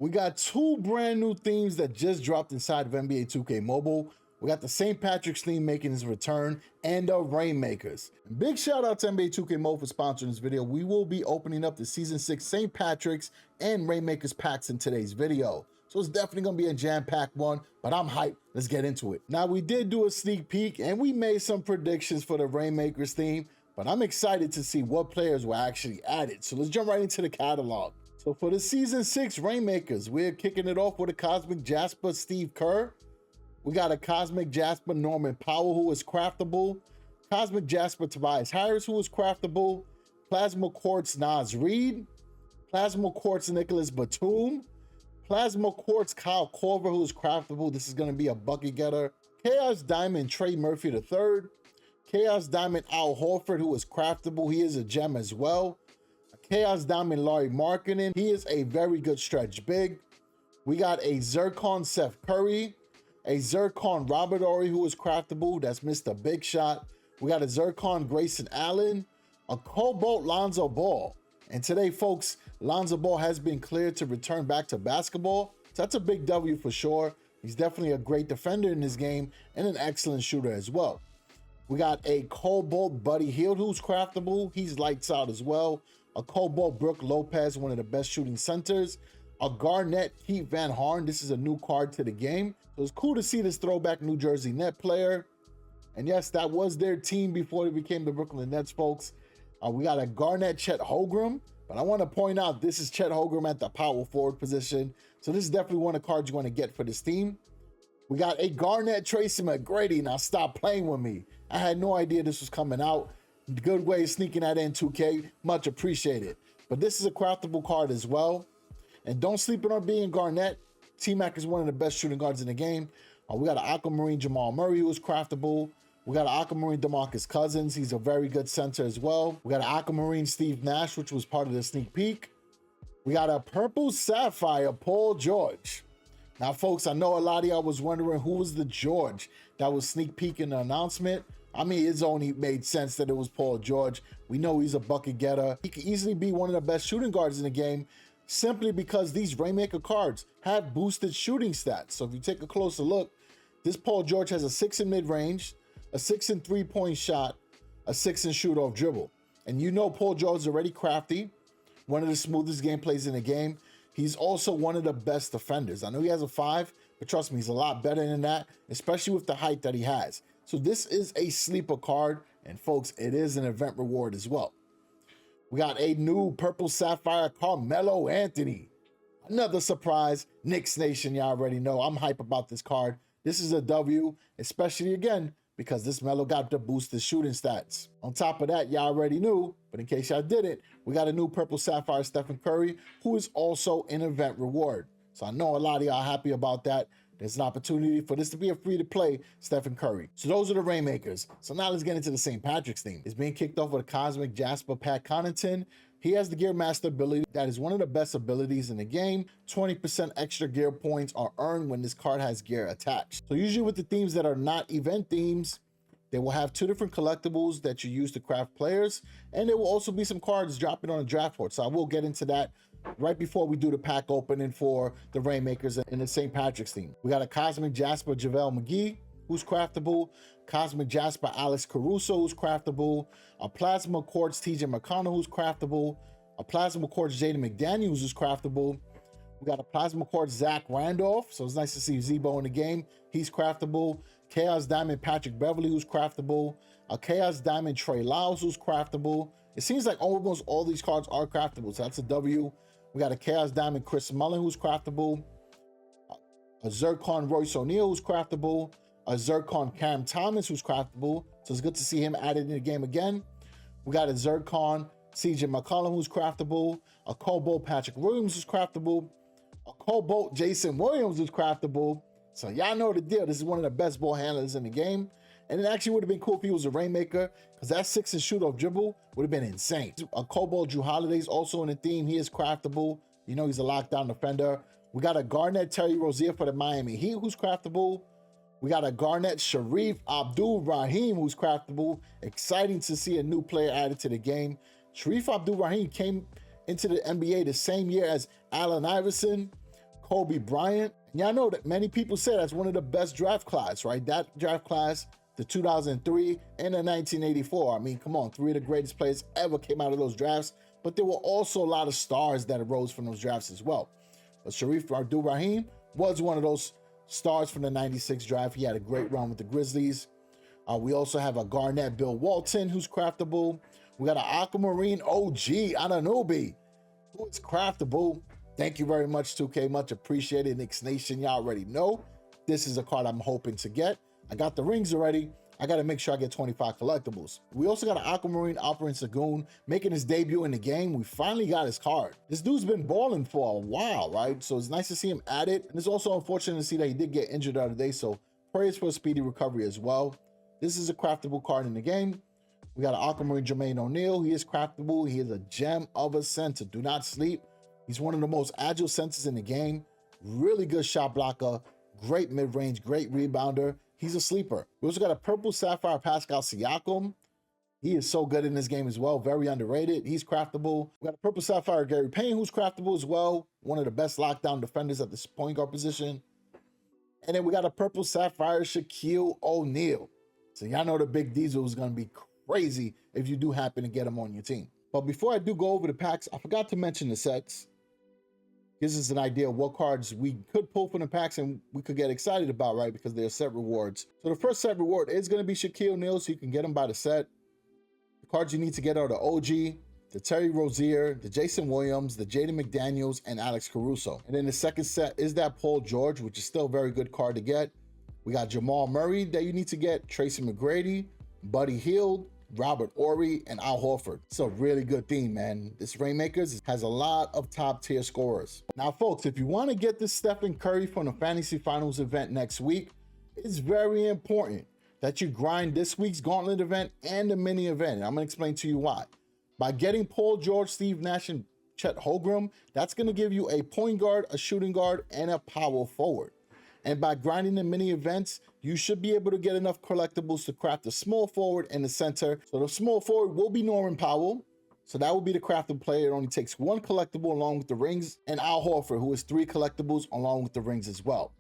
We got two brand new themes that just dropped inside of NBA 2K Mobile. We got the St. Patrick's theme making his return and the Rainmakers. Big shout out to NBA 2K Mobile for sponsoring this video. We will be opening up the Season 6 St. Patrick's and Rainmakers packs in today's video. So it's definitely going to be a jam-packed one, but I'm hyped. Let's get into it. Now, we did do a sneak peek and we made some predictions for the Rainmakers theme, but I'm excited to see what players were actually added. So let's jump right into the catalog. So for the Season 6 Rainmakers, we're kicking it off with a Cosmic Jasper Steve Kerr. We got a Cosmic Jasper Norman Powell, who is craftable. Cosmic Jasper Tobias Harris, who is craftable. Plasma Quartz Nas Reed. Plasma Quartz Nicholas Batum. Plasma Quartz Kyle Korver, who is craftable. This is going to be a bucket getter. Chaos Diamond Trey Murphy III. Chaos Diamond Al Horford, who is craftable. He is a gem as well. Chaos Diamond Larry Markkinen. He is a very good stretch big. We got a Zircon Seth Curry. A Zircon Robert Horry, who is craftable. That's Mr. Big Shot. We got a Zircon Grayson Allen. A Cobalt Lonzo Ball. And today, folks, Lonzo Ball has been cleared to return back to basketball. So that's a big W for sure. He's definitely a great defender in this game and an excellent shooter as well. We got a Cobalt Buddy Hield, who's craftable. He's lights out as well. A Cobalt Brook Lopez, one of the best shooting centers. A Garnett Keith Van Horn. This is a new card to the game. So it's cool to see this throwback New Jersey Net player. And yes, that was their team before they became the Brooklyn Nets, folks. We got a Garnett Chet Holmgren. But I want to point out, this is Chet Holmgren at the power forward position. So this is definitely one of the cards you want to get for this team. We got a Garnett Tracy McGrady. Now stop playing with me. I had no idea this was coming out. Good way of sneaking that in, 2K. Much appreciated. But this is a craftable card as well. And don't sleep on being Garnett. T-Mac is one of the best shooting guards in the game. We got an Aquamarine Jamal Murray, who is craftable. We got an Aquamarine DeMarcus Cousins. He's a very good center as well. We got an Aquamarine Steve Nash, which was part of the sneak peek. We got a Purple Sapphire Paul George. Now, folks, I know a lot of y'all was wondering who was the George that was sneak peeking the announcement. I mean, it's only made sense that it was Paul George. We know he's a bucket getter. He could easily be one of the best shooting guards in the game simply because these Rainmaker cards have boosted shooting stats. So if you take a closer look, this Paul George has a 6 in mid-range, a 6 in three-point shot, a 6 in shoot-off dribble. And you know Paul George is already crafty, one of the smoothest gameplays in the game. He's also one of the best defenders. I know he has a 5, but trust me, he's a lot better than that, especially with the height that he has. So this is a sleeper card, and folks, it is an event reward as well. We got a new Purple Sapphire Carmelo Anthony. Another surprise. Knicks Nation, y'all already know. I'm hype about this card. This is a W, especially again, because this Melo got to boost the shooting stats. On top of that, y'all already knew, but in case y'all didn't, we got a new Purple Sapphire Stephen Curry, who is also an event reward. So I know a lot of y'all happy about that. There's an opportunity for this to be a free-to-play Stephen Curry. So those are the Rainmakers. So now let's get into the St. Patrick's theme. It's being kicked off with a Cosmic Jasper Pat Connaughton. He has the Gear Master ability. That is one of the best abilities in the game. 20% extra gear points are earned when this card has gear attached. So usually with the themes that are not event themes, they will have 2 different collectibles that you use to craft players. And there will also be some cards dropping on the draft board. So I will get into that right before we do the pack opening for the Rainmakers in the St. Patrick's theme. We got a Cosmic Jasper JaVale McGee, who's craftable. Cosmic Jasper Alex Caruso, who's craftable. A Plasma Quartz TJ McConnell, who's craftable. A Plasma Quartz Jaden McDaniels, who's craftable. We got a Plasma Quartz Zach Randolph, so it's nice to see Zebo in the game. He's craftable. Chaos Diamond Patrick Beverly, who's craftable. A Chaos Diamond Trey Lyles, who's craftable. It seems like almost all these cards are craftable, so that's a W. We got a Chaos Diamond Chris Mullen, who's craftable. A Zircon Royce O'Neal, who's craftable. A Zircon Cam Thomas, who's craftable. So it's good to see him added in the game again. We got a Zircon CJ McCollum, who's craftable. A Cobalt Patrick Williams, who's craftable. A Cobalt Jason Williams, who's craftable. So y'all know the deal. This is one of the best ball handlers in the game. And it actually would have been cool if he was a Rainmaker, because that 6 in shoot-off dribble would have been insane. A Cobalt Drew Holiday's also in the theme. He is craftable. You know he's a lockdown defender. We got a Garnett Terry Rozier for the Miami Heat, who's craftable. We got a Garnett Sharif Abdul-Rahim, who's craftable. Exciting to see a new player added to the game. Sharif Abdul-Rahim came into the NBA the same year as Allen Iverson. Kobe Bryant. And y'all know that many people say that's one of the best draft class, right? That draft class, the 2003 and the 1984. I mean, come on, 3 of the greatest players ever came out of those drafts, but there were also a lot of stars that arose from those drafts as well. But Sharif Abdul-Rahim was one of those stars from the 96 draft. He had a great run with the Grizzlies. We also have a Garnett Bill Walton, who's craftable. We got an Aquamarine OG Anunoby, who is craftable. Thank you very much, 2K. Much appreciated. Knicks Nation, y'all already know. This is a card I'm hoping to get. I got the rings already. I got to make sure I get 25 collectibles. We also got an Aquamarine Operant Sagoon making his debut in the game. We finally got his card. This dude's been balling for a while, right? So it's nice to see him added. And it's also unfortunate to see that he did get injured the other day. So prayers for a speedy recovery as well. This is a craftable card in the game. We got an Aquamarine Jermaine O'Neal. He is craftable. He is a gem of a center. Do not sleep. He's one of the most agile centers in the game. Really good shot blocker. Great mid-range. Great rebounder. He's a sleeper. We also got a purple sapphire Pascal Siakam. He is so good in this game as well. Very underrated. He's craftable. We got a purple sapphire Gary Payne, who's craftable as well. One of the best lockdown defenders at this point guard position. And then we got a purple sapphire Shaquille O'Neal. So y'all know the big diesel is going to be crazy if you do happen to get him on your team. But before I do go over the packs, I forgot to mention the sets. Gives us an idea of what cards we could pull from the packs and we could get excited about, right? Because they're set rewards. So the first set reward is going to be Shaquille O'Neal, so you can get them by the set. The cards you need to get are the OG, the Terry Rozier, the Jason Williams, the Jaden McDaniels, and Alex Caruso. And then the second set is that Paul George, which is still a very good card to get. We got Jamal Murray that you need to get, Tracy McGrady, Buddy Hield, Robert Horry, and Al Horford. It's a really good team, man. This Rainmakers has a lot of top tier scorers. Now, folks, if you want to get this Stephen Curry from the Fantasy Finals event next week, it's very important that you grind this week's Gauntlet event and the mini event. And I'm going to explain to you why. By getting Paul George, Steve Nash, and Chet Holmgren, that's going to give you a point guard, a shooting guard, and a power forward. And by grinding the mini events, you should be able to get enough collectibles to craft the small forward and the center. So the small forward will be Norman Powell. So that will be the crafted player. It only takes 1 collectible along with the rings. And Al Horford, who is 3 collectibles along with the rings as well.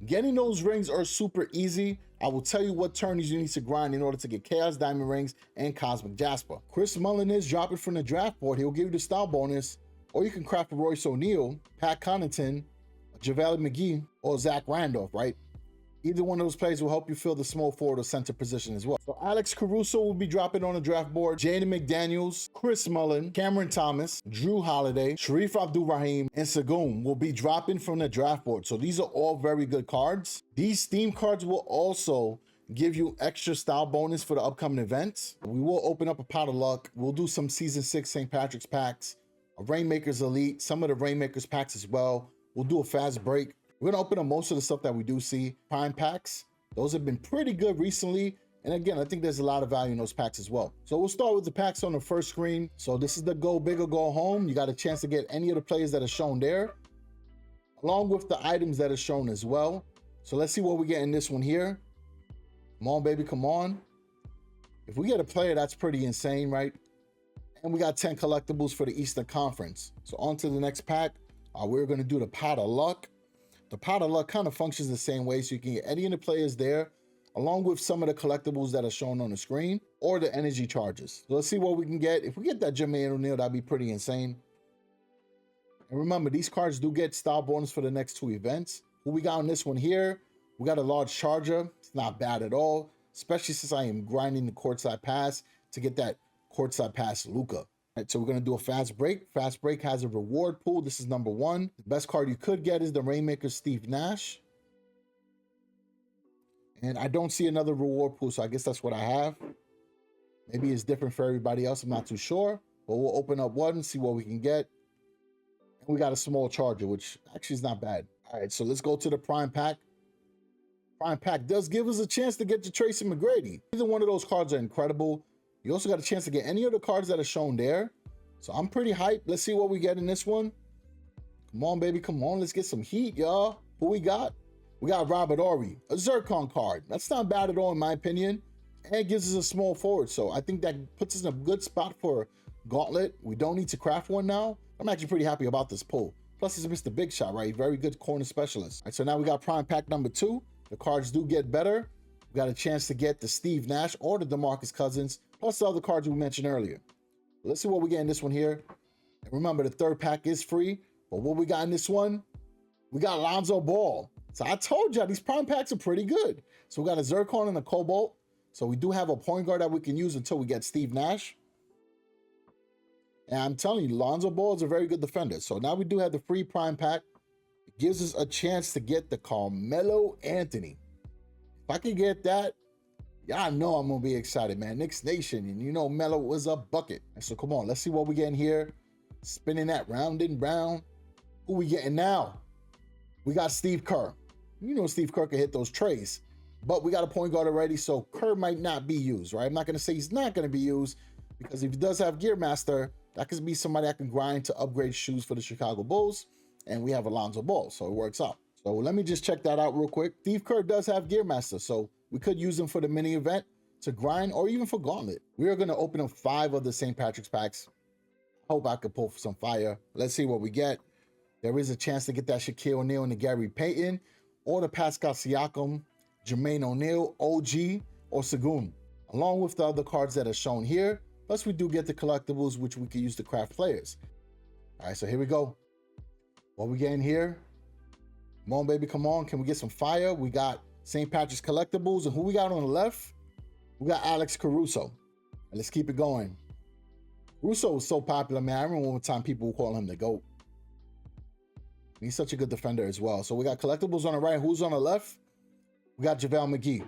Getting those rings are super easy. I will tell you what turnies you need to grind in order to get Chaos Diamond rings and Cosmic Jasper. Chris Mullin is dropping from the draft board. He'll give you the style bonus. Or you can craft a Royce O'Neal, Pat Connaughton, JaVale McGee, or Zach Randolph, right? Either one of those players will help you fill the small forward or center position as well. So Alex Caruso will be dropping on the draft board. Jaden McDaniels, Chris Mullin, Cameron Thomas, Drew Holiday, Sharif Abdul-Rahim, and Sagoon will be dropping from the draft board. So these are all very good cards. These Steam cards will also give you extra style bonus for the upcoming events. We will open up a pot of luck. We'll do some Season 6 St. Patrick's packs, a Rainmakers Elite, some of the Rainmakers packs as well. We'll do a fast break. We're gonna open up most of the stuff that we do see. Prime packs, those have been pretty good recently. And again, I think there's a lot of value in those packs as well. So we'll start with the packs on the first screen. So this is the Go Big or Go Home. You got a chance to get any of the players that are shown there, along with the items that are shown as well. So let's see what we get in this one here. Come on, baby, come on. If we get a player, that's pretty insane, right? And we got 10 collectibles for the Eastern Conference. So on to the next pack. We're going to do the Pot of Luck. The Pot of Luck kind of functions the same way, so you can get any of the players there, along with some of the collectibles that are shown on the screen, or the energy charges. So let's see what we can get. If we get that Jermaine O'Neal, that'd be pretty insane. And remember, these cards do get style bonus for the next 2 events. Who we got on this one here? We got a large charger. It's not bad at all, especially since I am grinding the courtside pass to get that courtside pass Luka. Right, so we're going to do a fast break. Fast break has a reward pool. This is number 1. The best card you could get is the Rainmaker Steve Nash. And I don't see another reward pool, so I guess that's what I have. Maybe it's different for everybody else. I'm not too sure. But we'll open up one and see what we can get. And we got a small charger, which actually is not bad. All right, so let's go to the Prime Pack. Prime Pack does give us a chance to get to Tracy McGrady. Either one of those cards are incredible. You also got a chance to get any of the cards that are shown there. So I'm pretty hyped. Let's see what we get in this one. Come on, baby. Come on. Let's get some heat, y'all. Who we got? We got Robert Horry, a Zircon card. That's not bad at all, in my opinion. And it gives us a small forward. So I think that puts us in a good spot for Gauntlet. We don't need to craft one now. I'm actually pretty happy about this pull. Plus, he's Mr. Big Shot, right? Very good corner specialist. All right, so now we got prime pack number 2. The cards do get better. We got a chance to get the Steve Nash or the DeMarcus Cousins, plus the other cards we mentioned earlier. Let's see what we get in this one here. And remember, the third pack is free, but what we got in this one, we got Lonzo Ball. So I told you these prime packs are pretty good. So we got a Zircon and a Cobalt. So we do have a point guard that we can use until we get Steve Nash. And I'm telling you, Lonzo Ball is a very good defender. So now we do have the free prime pack. It gives us a chance to get the Carmelo Anthony. If I can get that, y'all know I'm going to be excited, man. Knicks Nation, and you know Melo was a bucket. And so come on, let's see what we getting here. Spinning that round and round. Who we getting now? We got Steve Kerr. You know Steve Kerr can hit those trays. But we got a point guard already, so Kerr might not be used, right? I'm not going to say he's not going to be used, because if he does have Gear Master, that could be somebody that can grind to upgrade shoes for the Chicago Bulls. And we have Alonzo Ball, so it works out. So let me just check that out real quick. Steve Kerr does have Gear Master, so we could use him for the mini event to grind or even for Gauntlet. We are going to open up 5 of the St. Patrick's packs. Hope I could pull for some fire. Let's see what we get. There is a chance to get that Shaquille O'Neal and the Gary Payton, or the Pascal Siakam, Jermaine O'Neal, OG, or Sagoon, along with the other cards that are shown here. Plus, we do get the collectibles, which we can use to craft players. All right, so here we go. What we getting here? Come on, baby, come on. Can we get some fire? We got St. Patrick's collectibles, and who we got on the left? We got Alex Caruso. And let's keep it going. Caruso was so popular, man. I remember one time people would call him the GOAT. He's such a good defender as well. So we got collectibles on the right. Who's on the left? We got JaVale McGee.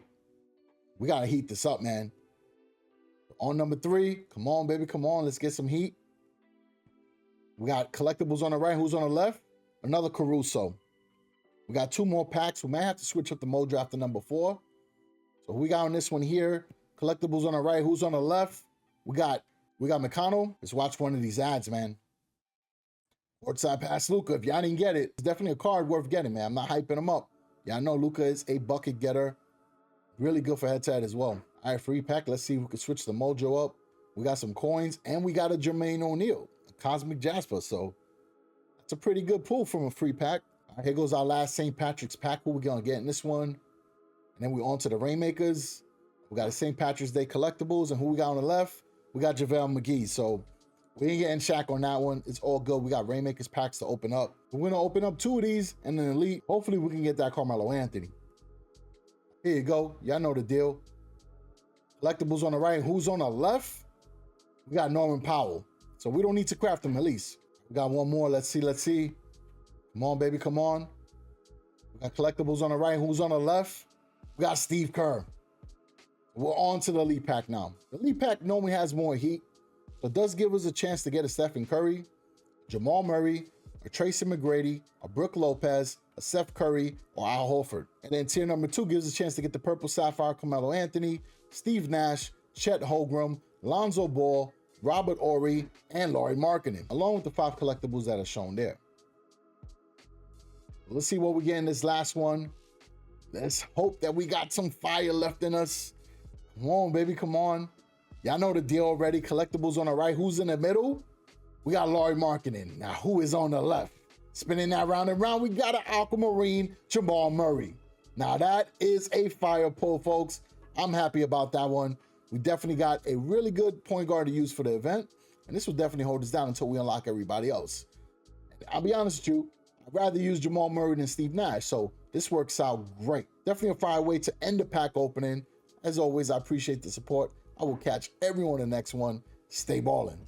We got to heat this up, man. On number 3, come on, baby, come on. Let's get some heat. We got collectibles on the right. Who's on the left? Another Caruso. We got 2 more packs. We might have to switch up the mode draft to number 4. So who we got on this one here? Collectibles on the right. Who's on the left? We got McConnell. Let's watch one of these ads, man. Courtside pass Luka. If y'all didn't get it, it's definitely a card worth getting, man. I'm not hyping him up. Y'all know Luka is a bucket getter. Really good for head-to-head as well. All right, free pack. Let's see if we can switch the mojo up. We got some coins, and we got a Jermaine O'Neal, a Cosmic Jasper. So that's a pretty good pull from a free pack. All right, here goes our last St. Patrick's pack. Who we gonna get in this one? And then we on to the Rainmakers. We got a St. Patrick's Day collectibles, and who we got on the left? We got JaVale McGee. So we ain't getting Shaq on that one. It's all good. We got Rainmakers packs to open up. We're gonna open up 2 of these and an Elite. Hopefully we can get that Carmelo Anthony. Here you go. Y'all know the deal. Collectibles on the right. Who's on the left? We got Norman Powell. So we don't need to craft them at least. We got one more. Let's see. Come on, baby. Come on. We got collectibles on the right. Who's on the left? We got Steve Kerr. We're on to the Elite Pack now. The Elite Pack normally has more heat, so it does give us a chance to get a Stephen Curry, Jamal Murray, a Tracy McGrady, a Brook Lopez, a Seth Curry, or Al Horford. And then tier number 2 gives us a chance to get the Purple Sapphire Carmelo Anthony, Steve Nash, Chet Holmgren, Lonzo Ball, Robert Horry, and Lauri Markkanen, along with the 5 collectibles that are shown there. Let's see what we get in this last one. Let's hope that we got some fire left in us. Come on, baby, come on. Y'all know the deal already. Collectibles on the right. Who's in the middle? We got Lauri Markkanen. Now, who is on the left? Spinning that round and round, we got an Aquamarine Jamal Murray. Now, that is a fire pull, folks. I'm happy about that one. We definitely got a really good point guard to use for the event, and this will definitely hold us down until we unlock everybody else. And I'll be honest with you, I'd rather use Jamal Murray than Steve Nash, so this works out great. Definitely a fire way to end the pack opening. As always, I appreciate the support. I will catch everyone in the next one. Stay ballin'.